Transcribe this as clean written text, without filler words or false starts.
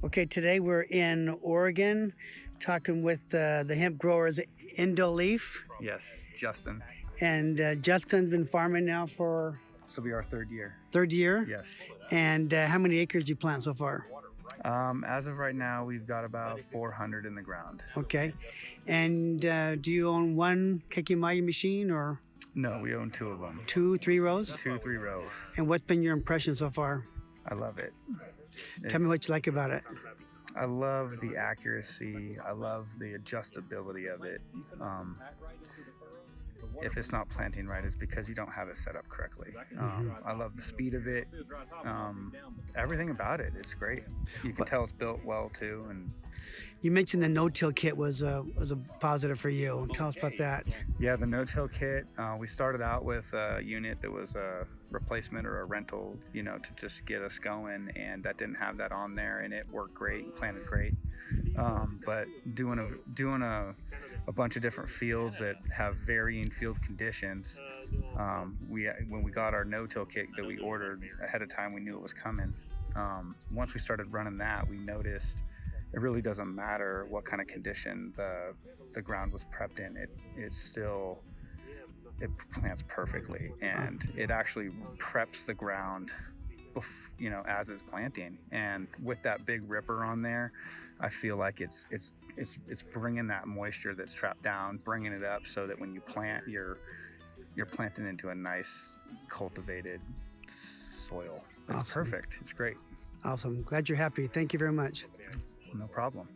Okay, today we're in Oregon talking with the hemp growers Endolief. Yes, Justin. And Justin's been farming now for This will be our third year. third year? Yes. And how many acres do you plant so far? As of right now, we've got about 400 in the ground. Okay. And do you own one Checchi Magli machine or No, we own 2 of them. 2, 3 rows? 2, 3 rows. And what's been your impression so far? I love it. Tell me what you like about it. I love the accuracy. I love the adjustability of it. If it's not planting right, it's because you don't have it set up correctly. I love the speed of it. Everything about it, it's great. You can tell it's built well too. And you mentioned the no-till kit was a positive for you. Tell us about that. yeah, the no-till kit. We started out with a unit that was a replacement or a rental, to just get us going, and that didn't have that on there, and it worked great, planted great. But doing a bunch of different fields that have varying field conditions, when we got our no-till kit that we ordered ahead of time, we knew it was coming. Once we started running that, we noticed it really doesn't matter what kind of condition the ground was prepped in. It plants perfectly, and it actually preps the ground as it's planting. And with that big ripper on there, I feel like it's bringing that moisture that's trapped down, bringing it up, so that when you plant, you're planting into a nice cultivated soil. It's awesome. Perfect. It's great. Awesome. Glad you're happy. Thank you very much. No problem.